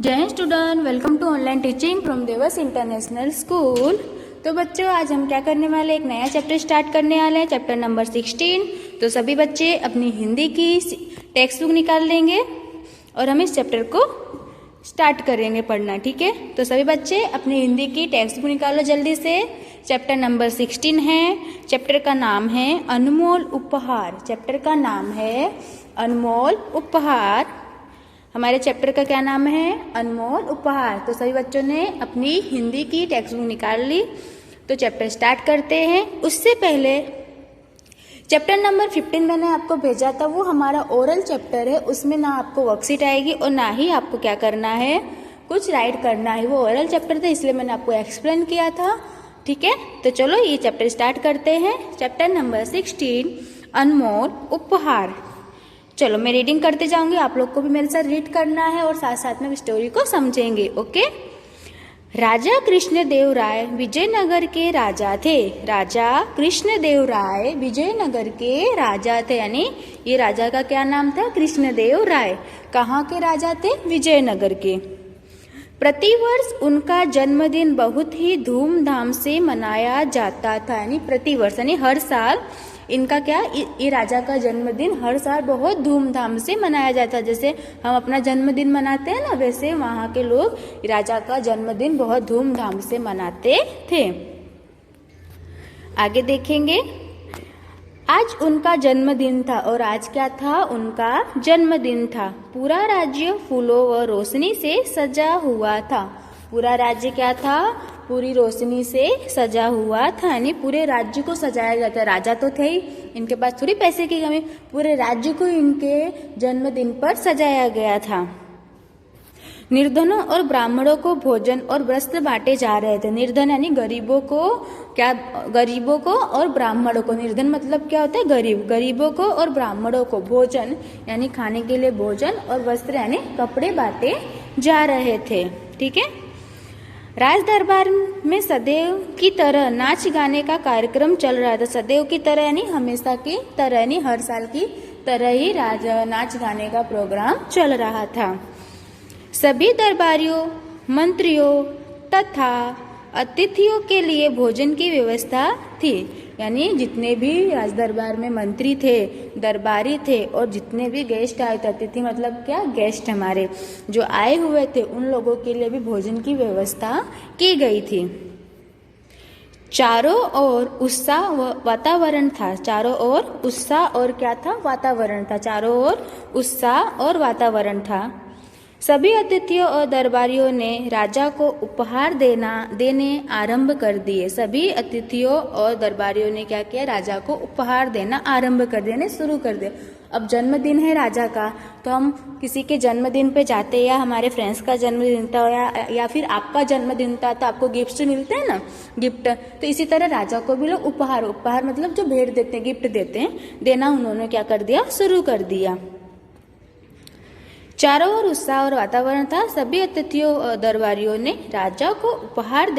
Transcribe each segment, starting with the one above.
जय Hind student, welcome to online teaching from Devas international school. तो बच्चों, आज हम क्या करने वाले, एक नया चैप्टर स्टार्ट करने वाले हैं, चैप्टर नंबर 16। तो सभी बच्चे अपनी हिंदी की टेक्स्ट बुक निकाल लेंगे और हम इस चैप्टर को स्टार्ट करेंगे पढ़ना, ठीक है। तो सभी बच्चे अपनी हिंदी की टेक्स्ट बुक निकालो जल्दी से। चैप्टर नंबर 16 है। चैप्टर का नाम है अनमोल उपहार। चैप्टर का नाम है अनमोल उपहार। हमारे चैप्टर का क्या नाम है, अनमोल उपहार। तो सभी बच्चों ने अपनी हिंदी की टेक्स्ट बुक निकाल ली, तो चैप्टर स्टार्ट करते हैं। उससे पहले चैप्टर नंबर 15 मैंने आपको भेजा था, वो हमारा ओरल चैप्टर है। उसमें ना आपको वर्कशीट आएगी और ना ही आपको क्या करना है, कुछ राइट करना है। वो ओरल चैप्टर था, इसलिए मैंने आपको एक्सप्लेन किया था, ठीक है। तो चलो ये चैप्टर स्टार्ट करते हैं। चैप्टर नंबर 16 अनमोल उपहार। चलो मैं रीडिंग करते जाऊंगी, आप लोग को भी मेरे साथ रीड करना है और साथ साथ में स्टोरी को समझेंगे, ओके। राजा कृष्णदेव राय विजयनगर के राजा थे। राजा कृष्णदेव राय विजयनगर के राजा थे, यानी ये राजा का क्या नाम था, कृष्णदेव राय। कहाँ के राजा थे, विजयनगर के। प्रतिवर्ष उनका जन्मदिन बहुत ही धूमधाम से मनाया जाता था, यानी प्रतिवर्ष यानी हर साल इनका क्या, ये राजा का जन्मदिन हर साल बहुत धूमधाम से मनाया जाता है। जैसे हम अपना जन्मदिन मनाते हैं ना, वैसे वहाँ के लोग राजा का जन्मदिन बहुत धूमधाम से मनाते थे। आगे देखेंगे। आज उनका जन्मदिन था, और आज क्या था, उनका जन्मदिन था। पूरा राज्य फूलों व रोशनी से सजा हुआ था। पूरा राज्य क्या था, पूरी रोशनी से सजा हुआ था, यानी पूरे राज्य को सजाया गया था। राजा तो थे ही, इनके पास थोड़ी पैसे की कमी, पूरे राज्य को इनके जन्मदिन पर सजाया गया था। निर्धनों और ब्राह्मणों को भोजन और वस्त्र बांटे जा रहे थे। निर्धन यानी गरीबों को, क्या, गरीबों को और ब्राह्मणों को। निर्धन मतलब क्या होता है, गरीब। गरीबों को और ब्राह्मणों को भोजन यानी खाने के लिए भोजन, और वस्त्र यानी कपड़े बांटे जा रहे थे, ठीक है। राज दरबार में सदैव की तरह नाच गाने का कार्यक्रम चल रहा था। सदैव की तरह यानी हमेशा की तरह, यानी हर साल की तरह ही नाच गाने का प्रोग्राम चल रहा था। सभी दरबारियों, मंत्रियों तथा अतिथियों के लिए भोजन की व्यवस्था थी, यानी जितने भी राज दरबार में मंत्री थे, दरबारी थे, और जितने भी गेस्ट आए थे, अतिथि मतलब क्या, गेस्ट हमारे जो आए हुए थे, उन लोगों के लिए भी भोजन की व्यवस्था की गई थी। चारों ओर उत्साह व वातावरण था। चारों ओर उत्साह और क्या था, वातावरण था। चारों ओर उत्साह और वातावरण था। सभी अतिथियों और दरबारियों ने राजा को उपहार देने आरंभ कर दिए। सभी अतिथियों और दरबारियों ने क्या किया, राजा को उपहार देना आरंभ कर दिया, शुरू कर दिया। अब जन्मदिन है राजा का, तो हम किसी के जन्मदिन पे जाते हैं, या हमारे फ्रेंड्स का जन्मदिन था, या फिर आपका जन्मदिन था, तो आपको गिफ्ट मिलते हैं ना, गिफ्ट। तो इसी तरह राजा को भी लोग उपहार, उपहार मतलब जो भेंट देते हैं, गिफ्ट देते हैं, देना उन्होंने क्या कर दिया, शुरू कर दिया। चारों ओर उत्साह और वातावरण था। सभी अतिथियों और दरबारियों ने राजा को उपहार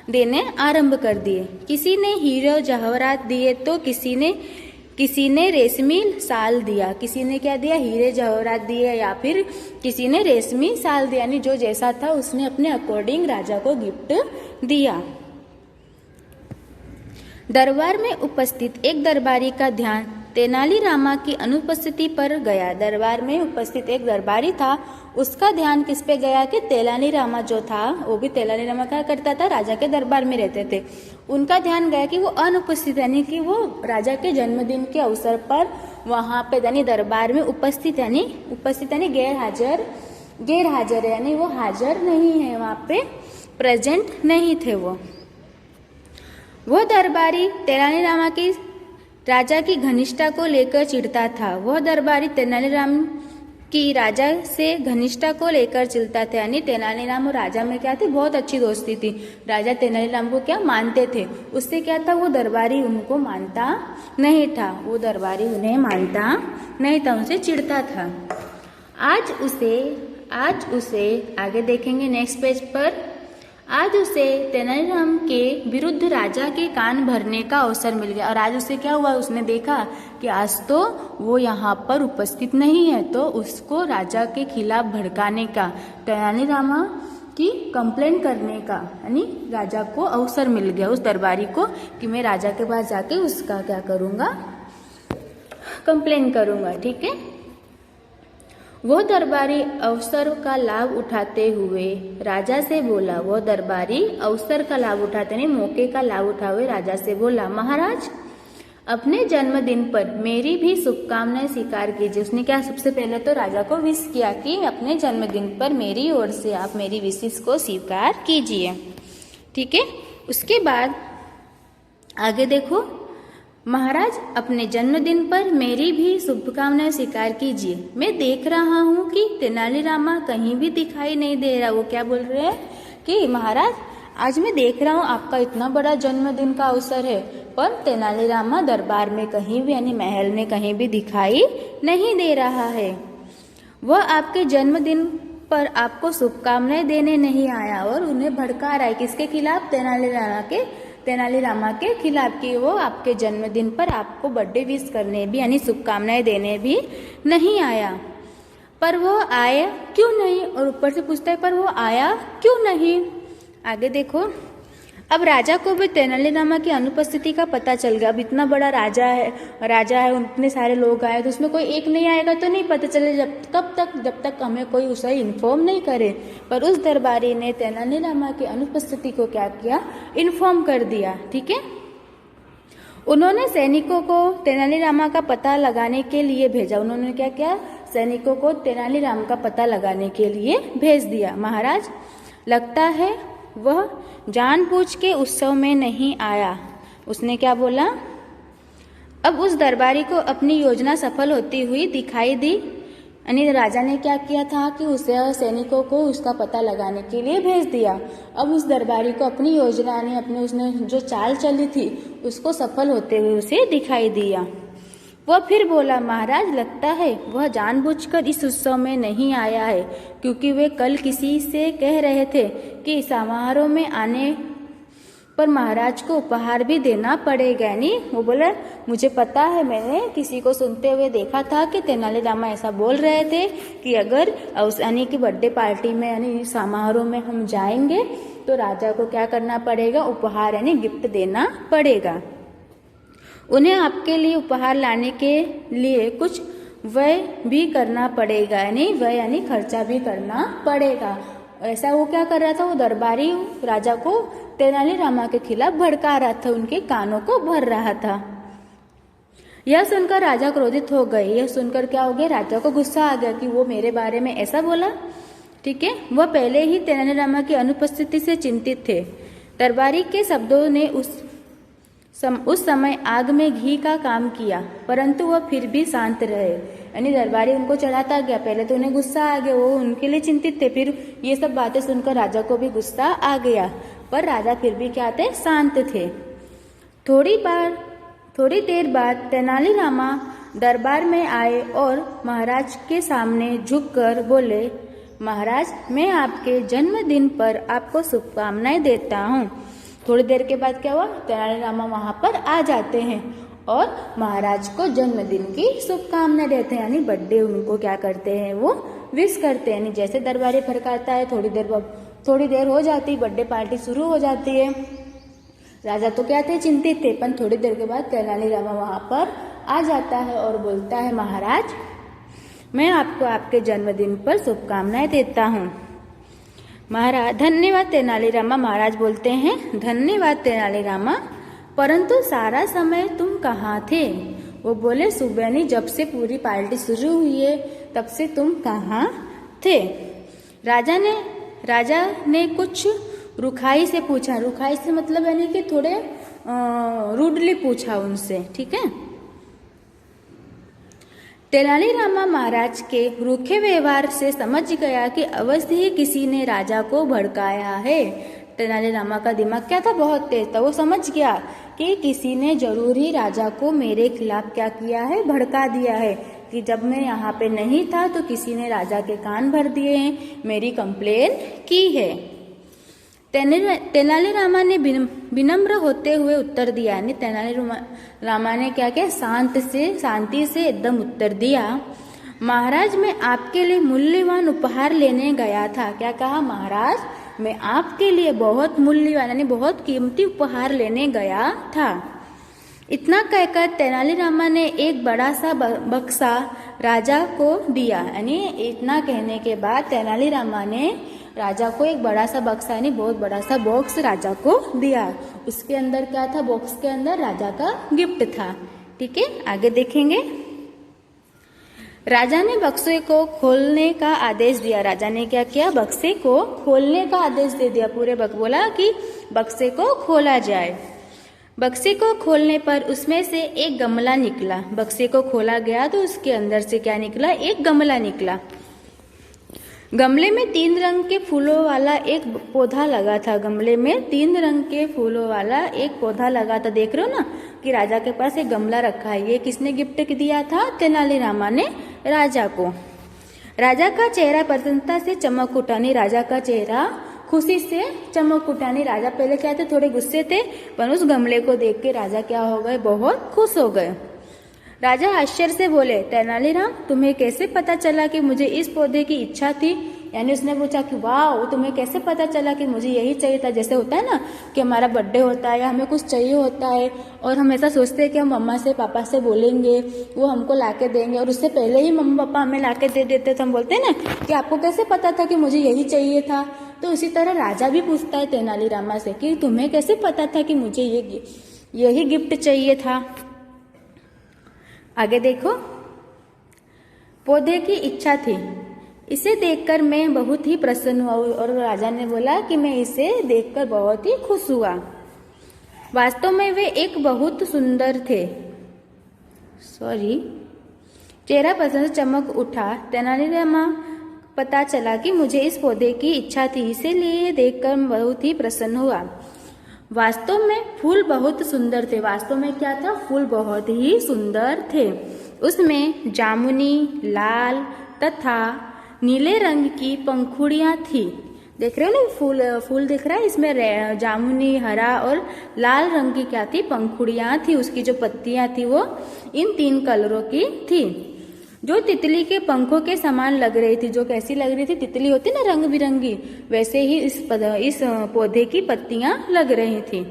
देने आरंभ कर दिए। किसी ने हीरे जवाहरात दिए, तो किसी ने रेशमी शाल दिया। किसी ने क्या दिया, हीरे जवाहरात दिए, या फिर किसी ने रेशमी शाल दिया, यानी जो जैसा था उसने अपने अकॉर्डिंग राजा को गिफ्ट दिया। दरबार में उपस्थित एक दरबारी का ध्यान तेनालीरामा की अनुपस्थिति पर गया। दरबार में उपस्थित एक दरबारी था, उसका ध्यान किस पे गया कि तेनालीरामा जो था, वो भी तेनालीरामा क्या करता था, राजा के दरबार में रहते थे। उनका ध्यान गया कि वो अनुपस्थित, यानी कि वो राजा के जन्मदिन के अवसर पर वहाँ पे यानी दरबार में उपस्थित यानी गैर हाजिर है, यानी वो हाजिर नहीं है, वहाँ पे प्रेजेंट नहीं थे वो दरबारी तेनालीरामा की राजा की घनिष्ठता को लेकर चिढ़ता था। वह दरबारी तेनालीराम की राजा से घनिष्ठता को लेकर चिढ़ता था, यानी तेनालीराम और राजा में क्या थी, बहुत अच्छी दोस्ती थी। राजा तेनालीराम को क्या मानते थे, उससे क्या था, वो दरबारी उनको मानता नहीं था। वो दरबारी उन्हें मानता नहीं था, उनसे चिढ़ता था। आज उसे आगे देखेंगे नेक्स्ट पेज पर। आज उसे तेनालीराम के विरुद्ध राजा के कान भरने का अवसर मिल गया। और आज उसे क्या हुआ, उसने देखा कि आज तो वो यहाँ पर उपस्थित नहीं है, तो उसको राजा के खिलाफ भड़काने का, तेनालीरामा की कंप्लेंट करने का, यानी राजा को अवसर मिल गया, उस दरबारी को, कि मैं राजा के पास जाके उसका क्या करूँगा, कंप्लेन करूँगा। ठीक है। वो दरबारी अवसर का लाभ उठाते हुए राजा से बोला, वो दरबारी अवसर का लाभ उठाते नहीं, मौके का लाभ उठाते हुए राजा से बोला, महाराज अपने जन्मदिन पर मेरी भी शुभकामनाएं स्वीकार कीजिए। उसने क्या, सबसे पहले तो राजा को विश किया कि अपने जन्मदिन पर मेरी ओर से आप मेरी विशेष को स्वीकार कीजिए। ठीक है। उसके बाद आगे देखो, महाराज अपने जन्मदिन पर मेरी भी शुभकामनाएं स्वीकार कीजिए। मैं देख रहा हूँ कि तेनालीरामा कहीं भी दिखाई नहीं दे रहा। वो क्या बोल रहे हैं कि महाराज आज मैं देख रहा हूँ आपका इतना बड़ा जन्मदिन का अवसर है, पर तेनालीरामा दरबार में कहीं भी, यानी महल में कहीं भी दिखाई नहीं दे रहा है। वह आपके जन्मदिन पर आपको शुभकामनाएं देने नहीं आया और उन्हें भड़का रहा है। किसके खिलाफ? तेनालीरामा के खिलाफ, कि वो आपके जन्मदिन पर आपको बर्थडे विश करने भी, यानी शुभकामनाएं देने भी नहीं आया। पर वो आया क्यों नहीं? और ऊपर से पूछता है, पर वो आया क्यों नहीं? आगे देखो, अब राजा को भी तेनालीरामा की अनुपस्थिति का पता चल गया। अब इतना बड़ा राजा है, इतने सारे लोग आए, तो उसमें कोई एक नहीं आएगा तो नहीं पता चले, जब तक हमें कोई उसे इन्फॉर्म नहीं करे। पर उस दरबारी ने तेनालीरामा की अनुपस्थिति को क्या किया, इन्फॉर्म कर दिया। ठीक है। उन्होंने सैनिकों को तेनालीरामा का पता लगाने के लिए भेजा। उन्होंने क्या किया, सैनिकों को तेनालीराम का पता लगाने के लिए भेज दिया। महाराज लगता है वह जानबूझ के उत्सव में नहीं आया। उसने क्या बोला, अब उस दरबारी को अपनी योजना सफल होती हुई दिखाई दी। यानी राजा ने क्या किया था कि उसे सैनिकों को उसका पता लगाने के लिए भेज दिया। अब उस दरबारी को अपनी योजना, यानी अपने उसने जो चाल चली थी उसको सफल होते हुए उसे दिखाई दिया। वह फिर बोला, महाराज लगता है वह जानबूझकर इस उत्सव में नहीं आया है, क्योंकि वे कल किसी से कह रहे थे कि समारोह में आने पर महाराज को उपहार भी देना पड़ेगा। यानी वो बोला, मुझे पता है, मैंने किसी को सुनते हुए देखा था कि तेनालीरामा ऐसा बोल रहे थे कि अगर यानी कि बर्थडे पार्टी में, यानी समारोह में हम जाएंगे तो राजा को क्या करना पड़ेगा, उपहार यानी गिफ्ट देना पड़ेगा। उन्हें आपके लिए उपहार लाने के लिए कुछ व्यय भी करना पड़ेगा, यानी खर्चा भी करना पड़ेगा। ऐसा वो क्या कर रहा था, वो दरबारी राजा को तेनालीरामा के खिलाफ भड़का रहा था, उनके कानों को भर रहा था। यह सुनकर राजा क्रोधित हो गए। यह सुनकर क्या हो गया, राजा को गुस्सा आ गया कि वो मेरे बारे में ऐसा बोला। ठीक है। वह पहले ही तेनालीरामा की अनुपस्थिति से चिंतित थे। दरबारी के शब्दों ने उस समय आग में घी का काम किया, परंतु वह फिर भी शांत रहे। यानी दरबारी उनको चढ़ाता गया, पहले तो उन्हें गुस्सा आ गया, वो उनके लिए चिंतित थे, फिर ये सब बातें सुनकर राजा को भी गुस्सा आ गया, पर राजा फिर भी क्या थे, शांत थे। थोड़ी देर बाद तेनालीरामा दरबार में आए और महाराज के सामने झुककर बोले, महाराज मैं आपके जन्मदिन पर आपको शुभकामनाएं देता हूँ। थोड़ी देर के बाद क्या हुआ, तेनालीरामा वहां पर आ जाते हैं और महाराज को जन्मदिन की शुभकामनाएं देते हैं, यानी बर्थडे उनको क्या करते हैं, वो विश करते हैं। यानी जैसे दरबारी फरकाता है, थोड़ी देर हो जाती, बर्थडे पार्टी शुरू हो जाती है। राजा तो क्या थे, चिंतित थे, पर थोड़ी देर के बाद तेनालीरामा वहां पर आ जाता है और बोलता है, महाराज मैं आपको आपके जन्मदिन पर शुभकामनाएं देता हूँ। महाराज धन्यवाद तेनालीरामा। महाराज बोलते हैं, धन्यवाद तेनालीरामा, परंतु सारा समय तुम कहाँ थे? वो बोले, सुबह नहीं, जब से पूरी पार्टी शुरू हुई है तब से तुम कहाँ थे? राजा ने कुछ रुखाई से पूछा। रुखाई से मतलब यानी कि थोड़े रूडली पूछा उनसे। ठीक है। तेनालीरामा महाराज के रूखे व्यवहार से समझ गया कि अवश्य ही किसी ने राजा को भड़काया है। तेनालीरामा का दिमाग क्या था, बहुत तेज था। वो समझ गया कि किसी ने जरूर ही राजा को मेरे खिलाफ क्या किया है, भड़का दिया है, कि जब मैं यहाँ पे नहीं था तो किसी ने राजा के कान भर दिए हैं, मेरी कंप्लेन की है। तेनालीरामा ने विनम्र होते हुए उत्तर दिया। यानी तेनालीरामा ने क्या किया, शांति से एकदम उत्तर दिया। महाराज, मैं आपके लिए मूल्यवान उपहार लेने गया था। क्या कहा, महाराज मैं आपके लिए बहुत मूल्यवान यानी बहुत कीमती उपहार लेने गया था। इतना कहकर तेनालीरामा ने एक बड़ा सा बक्सा राजा को दिया। यानी इतना कहने के बाद तेनालीरामा ने राजा को एक बड़ा सा बक्सा यानी बहुत बड़ा सा बॉक्स राजा को दिया। उसके अंदर क्या था, बॉक्स के अंदर राजा का गिफ्ट था। ठीक है, आगे देखेंगे। राजा ने बक्से को खोलने का आदेश दिया। राजा ने क्या किया, बक्से को खोलने का आदेश दे दिया। पूरे बोला कि बक्से को खोला जाए। बक्से को खोलने पर उसमें से एक गमला निकला। बक्से को खोला गया तो उसके अंदर से क्या निकला, एक गमला निकला। गमले में 3 रंग के फूलों वाला एक पौधा लगा था। गमले में 3 रंग के फूलों वाला एक पौधा लगा था। देख रहे हो ना कि राजा के पास एक गमला रखा है। ये किसने गिफ्ट दिया था, तेनालीरामा ने राजा को। राजा का चेहरा प्रसन्नता से चमक उठा। नहीं, राजा का चेहरा खुशी से चमक उठा। नहीं, राजा पहले क्या थे, थोड़े गुस्से थे, पर उस गमले को देख के राजा क्या हो गए, बहुत खुश हो गए। राजा आश्चर्य से बोले, तेनालीराम तुम्हें कैसे पता चला कि मुझे इस पौधे की इच्छा थी। यानी उसने पूछा कि वाह, तुम्हें कैसे पता चला कि मुझे यही चाहिए था। जैसे होता है ना कि हमारा बर्थडे होता है या हमें कुछ चाहिए होता है और हम ऐसा सोचते हैं कि हम मम्मा से पापा से बोलेंगे, वो हमको लाके देंगे, और उससे पहले ही मम्मा पापा हमें लाके दे देते। तो हम बोलते हैं ना कि आपको कैसे पता था कि मुझे यही चाहिए था। तो उसी तरह राजा भी पूछता है तेनालीरामा से कि तुम्हें कैसे पता था कि मुझे यही गिफ्ट चाहिए था। आगे देखो, पौधे की इच्छा थी, इसे देखकर मैं बहुत ही प्रसन्न हुआ। और राजा ने बोला कि मैं इसे देखकर बहुत ही खुश हुआ। वास्तव में वे एक बहुत सुंदर थे। चेहरा प्रसन्न चमक उठा। तेनालीरामा पता चला कि मुझे इस पौधे की इच्छा थी, इसीलिए देखकर बहुत ही प्रसन्न हुआ। वास्तव में फूल बहुत सुंदर थे। वास्तव में क्या था, फूल बहुत ही सुंदर थे। उसमें जामुनी, लाल तथा नीले रंग की पंखुड़ियां थी। देख रहे हो ना, फूल दिख रहा है, इसमें जामुनी, हरा और लाल रंग की क्या थी, पंखुड़ियां थी। उसकी जो पत्तियां थी वो इन 3 कलरों की थी, जो तितली के पंखों के समान लग रही थी। जो कैसी लग रही थी, तितली होती ना रंग बिरंगी, वैसे ही इस पौधे की पत्तियां लग रही थी।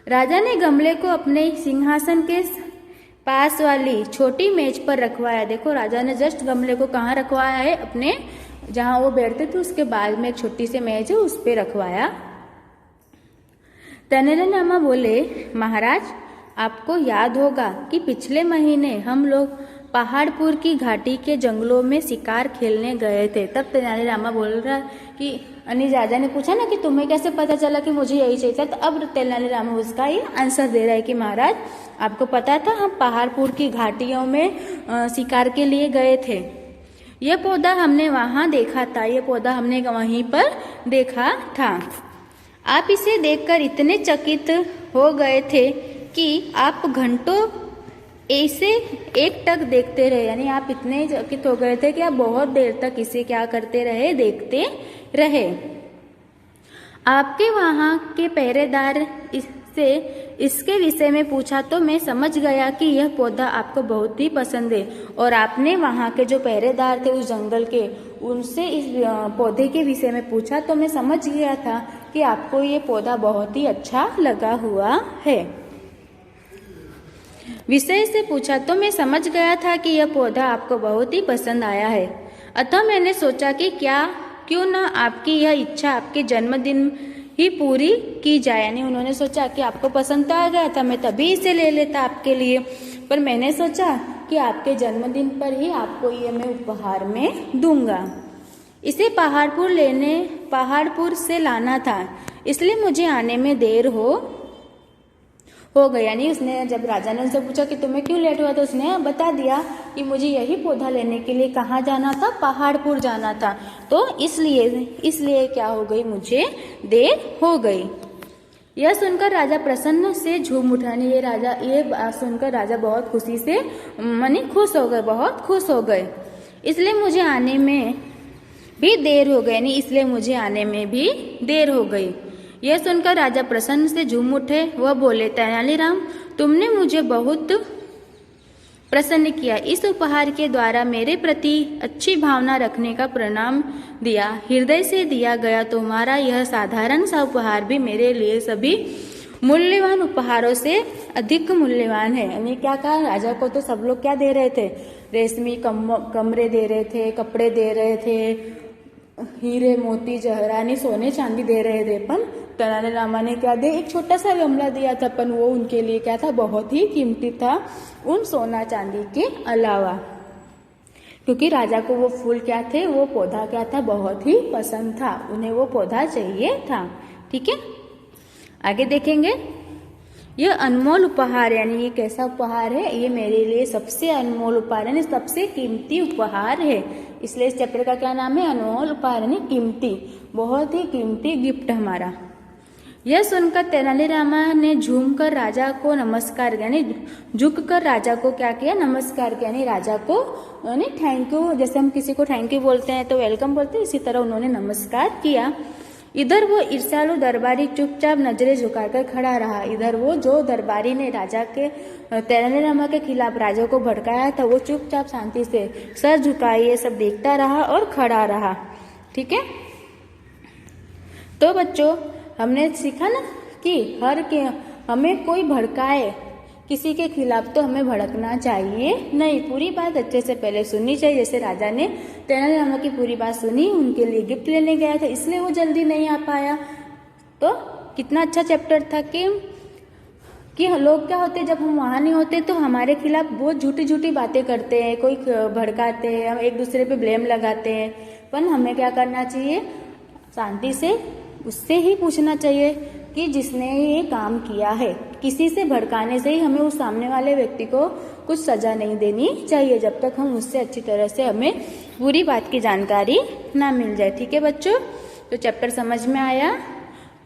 राजा ने गमले को अपने सिंहासन के पास वाली छोटी मेज पर रखवाया। देखो, राजा ने जस्ट गमले को कहाँ रखवाया है, अपने जहां वो बैठते थे उसके बाद में एक छोटी सी मेज है, उस पे रखवाया। तेनालीरामा बोले, महाराज आपको याद होगा कि पिछले महीने हम लोग पहाड़पुर की घाटी के जंगलों में शिकार खेलने गए थे। तब तेनालीरामा बोल रहा कि राजा ने पूछा ना कि तुम्हें कैसे पता चला कि मुझे यही चाहिए था। तो अब तेनालीरामा उसका ये आंसर दे रहा है कि महाराज आपको पता था, हम पहाड़पुर की घाटियों में शिकार के लिए गए थे। यह पौधा हमने वहां देखा था, ये पौधा हमने वहीं पर देखा था। आप इसे देखकर इतने चकित हो गए थे कि आप घंटों ऐसे एकटक देखते रहे। यानी आप इतने चकित हो गए थे कि आप बहुत देर तक इसे क्या करते रहे, देखते रहे। आपके वहां के पहरेदार से इसके विषय में पूछा तो मैं समझ गया कि यह पौधा आपको बहुत ही पसंद है। और आपने वहां के जो पहरेदार थे उस जंगल के, उनसे इस पौधे के विषय में पूछा तो मैं समझ गया था कि आपको ये पौधा बहुत ही अच्छा लगा हुआ है। विषय से पूछा तो मैं समझ गया था कि यह पौधा आपको बहुत ही पसंद आया है। अतः मैंने सोचा कि क्यों ना आपकी यह इच्छा आपके जन्मदिन ही पूरी की जाए। यानी उन्होंने सोचा कि आपको पसंद तो आ गया था, मैं तभी इसे ले लेता आपके लिए, पर मैंने सोचा कि आपके जन्मदिन पर ही आपको ये मैं उपहार में दूंगा। इसे पहाड़पुर से लाना था, इसलिए मुझे आने में देर हो गई। यानी उसने जब राजा ने उनसे पूछा कि तुम्हें क्यों लेट हुआ, तो उसने बता दिया कि मुझे यही पौधा लेने के लिए कहाँ जाना था, पहाड़पुर जाना था। तो इसलिए क्या हो गई, मुझे देर हो गई। यह सुनकर राजा प्रसन्न से झूम उठा। ये बात सुनकर राजा बहुत खुशी से खुश हो गए, बहुत खुश हो गए। इसलिए मुझे आने में भी देर हो गई। इसलिए मुझे आने में भी देर हो गई। यह सुनकर राजा प्रसन्न से झूम उठे। वह बोले, तेनालीराम, तुमने मुझे बहुत प्रसन्न किया। इस उपहार के द्वारा मेरे प्रति अच्छी भावना रखने का प्रणाम दिया। हृदय से दिया गया तुम्हारा यह साधारण सा उपहार भी मेरे लिए सभी मूल्यवान उपहारों से अधिक मूल्यवान है। यानी क्या कहा, राजा को तो सब लोग क्या दे रहे थे, रेशमी कमरे दे रहे थे, कपड़े दे रहे थे, हीरे मोती जहरानी सोने चांदी दे रहे थे, पर तेनालीरामा ने क्या दिया, एक छोटा सा गमला दिया था, पर वो उनके लिए क्या था, बहुत ही कीमती था उन सोना चांदी के अलावा। क्योंकि राजा को वो फूल क्या थे, वो पौधा क्या था, बहुत ही पसंद था, उन्हें वो पौधा चाहिए था। ठीक है, आगे देखेंगे। यह अनमोल उपहार, यानी ये कैसा उपहार है, ये मेरे लिए सबसे अनमोल उपहार यानी सबसे कीमती उपहार है। इसलिए इस चैप्टर का क्या नाम है, अनमोल उपहार यानी कीमती, बहुत ही कीमती गिफ्ट हमारा। यह सुनकर तेनालीरामा ने झूमकर राजा को नमस्कार किया, यानी झुककर राजा को क्या किया, नमस्कार किया, यानी राजा को यानी थैंक यू, जैसे हम किसी को थैंक यू बोलते हैं तो वेलकम बोलते हैं, इसी तरह उन्होंने नमस्कार किया। इधर वो ईर्ष्यालु दरबारी चुपचाप नजरें झुकाकर खड़ा रहा। इधर वो जो दरबारी ने राजा के तेनालीरामा के खिलाफ राजा को भड़काया था, वो चुपचाप शांति से सर झुकाए ये सब देखता रहा और खड़ा रहा। ठीक है, तो बच्चों हमने सीखा ना कि हमें कोई भड़काए किसी के खिलाफ तो हमें भड़कना चाहिए नहीं, पूरी बात अच्छे से पहले सुननी चाहिए। जैसे राजा ने तेनालीरामा की पूरी बात सुनी, उनके लिए गिफ्ट लेने गया था, इसलिए वो जल्दी नहीं आ पाया। तो कितना अच्छा चैप्टर था कि लोग क्या होते, जब हम वहाँ नहीं होते तो हमारे खिलाफ बहुत झूठी झूठी बातें करते हैं, कोई भड़काते हैं, हम एक दूसरे पे ब्लेम लगाते हैं। पर हमें क्या करना चाहिए, शांति से उससे ही पूछना चाहिए कि जिसने ये काम किया है। किसी से भड़काने से ही हमें उस सामने वाले व्यक्ति को कुछ सजा नहीं देनी चाहिए, जब तक हम उससे अच्छी तरह से हमें पूरी बात की जानकारी ना मिल जाए। ठीक है बच्चों, तो चैप्टर समझ में आया।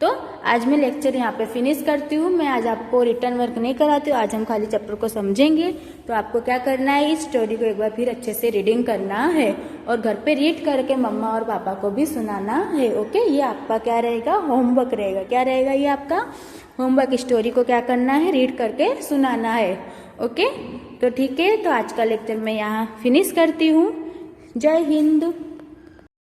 तो आज मैं लेक्चर यहाँ पे फिनिश करती हूँ। मैं आज आपको रिटर्न वर्क नहीं कराती हूँ, आज हम खाली चैप्टर को समझेंगे। तो आपको क्या करना है, इस स्टोरी को एक बार फिर अच्छे से रीडिंग करना है और घर पे रीड करके मम्मा और पापा को भी सुनाना है। ओके, ये आपका क्या रहेगा, होमवर्क रहेगा। क्या रहेगा ये आपका होमवर्क, स्टोरी को क्या करना है, रीड करके सुनाना है। ओके, तो ठीक है, तो आज का लेक्चर मैं यहाँ फिनिश करती हूँ। जय हिंद।